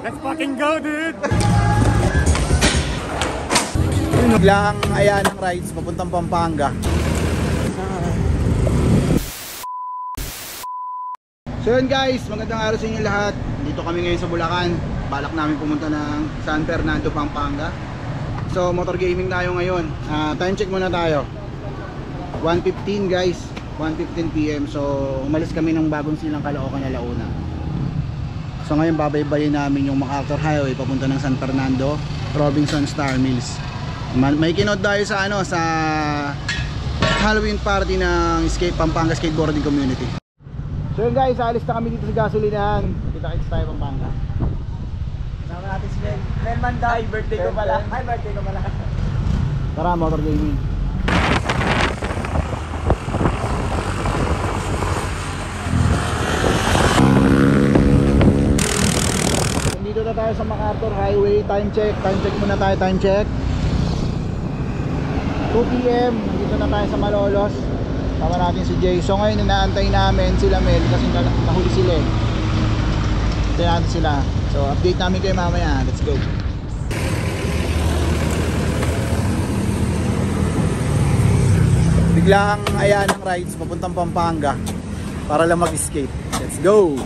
Let's fucking go, dude! Biglang ayan ang rides papuntang Pampanga. So yun guys, magandang araw sa inyo lahat. Dito kami ngayon sa Bulacan. Balak namin pumunta ng San Fernando, Pampanga. So motor gaming tayo ngayon. Time check muna tayo. 1:15 guys, 1:15 PM. So umalis kami ng Bagong Silang, Caloocan, Alauna. So ngayon babaybayin namin yung MacArthur Highway papunta ng San Fernando, Robinson Star Mills. May kinood tayo sa sa Halloween party ng Pampanga Skateboarding Community. So yun guys, alis na kami dito sa gasolinahan. Kita-kits tayo Pampanga. Kasama natin si Ben Manda. Hi, birthday ko pala. Hi, birthday ko pala. Tara, motor gaming. Dito na tayo sa MacArthur Highway. Time check muna tayo, time check. 2 PM, nandito na tayo sa Malolos. Tama natin si Jay. So ngayon inaantay namin sila Mel kasi nahuli sila eh. Hintayin natin sila. So update namin kayo mamaya. Let's go. Biglang ayan ang rides papuntang Pampanga para lang mag-escape. Let's go.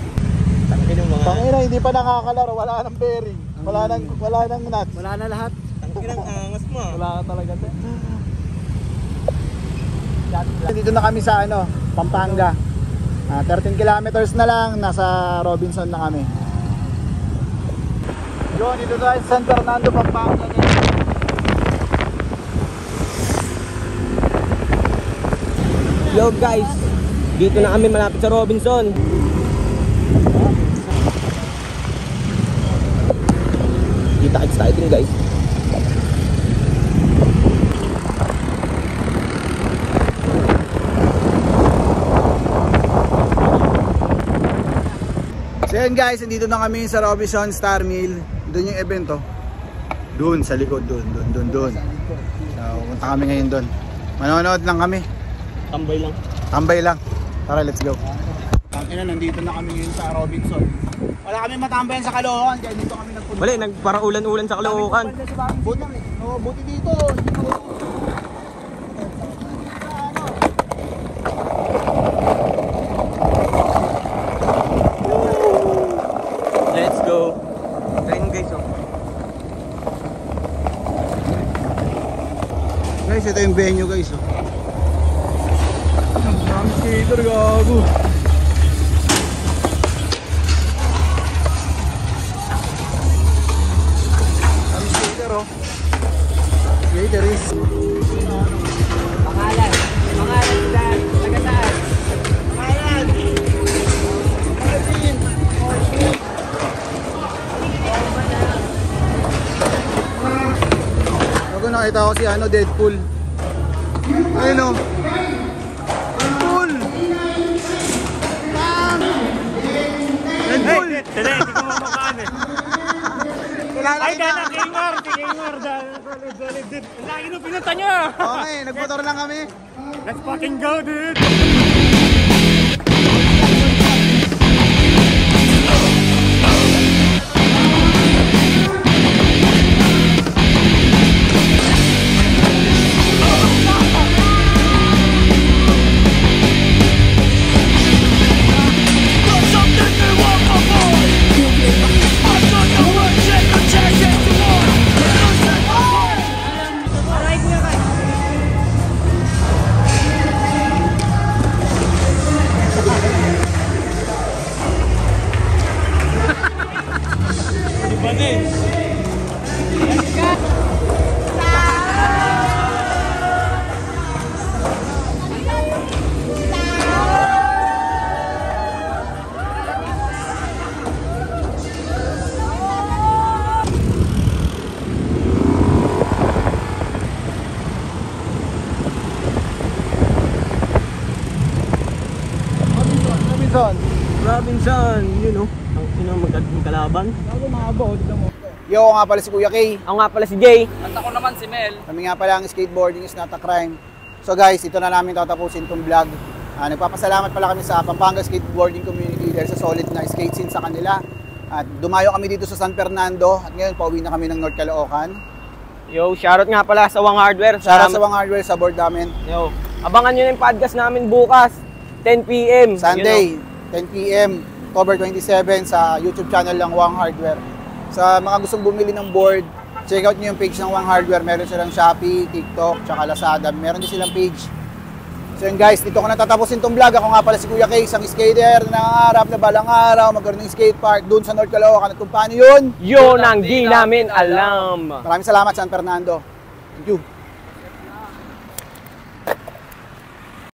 Pangina, hindi pa nakakalaro. Wala nang bearing. Wala nang nuts. Wala na lahat. Tangina ang angas mo. Wala ka talaga. Dito na kami sa Pampanga. 13 kilometers na lang, nasa Robinson na kami. Yun, dito tayo sa San Fernando, Pampanga. Yo guys, dito na kami malapit sa Robinson. Kita-kits tayo din guys. So yun guys, nandito na kami sa Robinson Star Mill. Doon yung event oh. Doon sa likod, doon. So punta kami ngayon doon. Manonood lang kami. Tambay lang. Tara, let's go. Tangina, nandito na kami ngayon sa Robinson. Wala kami matambayan sa Caloocan, kaya dito kami nagpunta. Wala, nagparang ulan-ulan sa Caloocan. Buti dito. Let's go. Train guys oh. Guys, ito yung venue guys oh. Ang skater gago. Ang skater oh. Skater is Pangalan dyan. Taga saan? Pangalan Ako nakita ko si Deadpool. Ayun o. Deadpool! Bang! Deadpool! Hindi ko mamakaan eh. Ay, dana, Gamer! Solid, dude. Ang laki nung pinunta nyo! Okay, nagmotor lang kami. Let's fucking go, dude! Robinson, yun oh. Ang sino magandang kalaban. Yo, nga pala si Kuya Kay. Ako nga pala si Jay. At ako naman si Mel. Kami nga pala ang skateboarding is not a crime. So guys, ito na namin tatapusin itong vlog. Nagpapasalamat pala kami sa Pampanga Skateboarding Community dahil sa solid na skate scene sa kanila. At dumayo kami dito sa San Fernando at ngayon pauwi na kami ng North Caloocan. Yo, shoutout nga pala sa Wang Hardware. Shoutout sa Wang Hardware sa board namin. Yo, abangan nyo na yung podcast namin bukas, 10 p.m. Sunday, 10 p.m. October 27 sa YouTube channel ng Wang Hardware. Sa mga gustong bumili ng board, check out nyo yung page ng Wang Hardware. Meron silang Shopee, TikTok, tsaka Lazada. Meron din silang page. So yun guys, dito ko natatapusin tong vlog. Ako nga pala si Kuya Kay, isang skater na nangangarap na balang araw magkaroon ng skate park doon sa North Caloocan. At kung paano yun, Yun ang di namin alam. maraming salamat San Fernando. Thank you.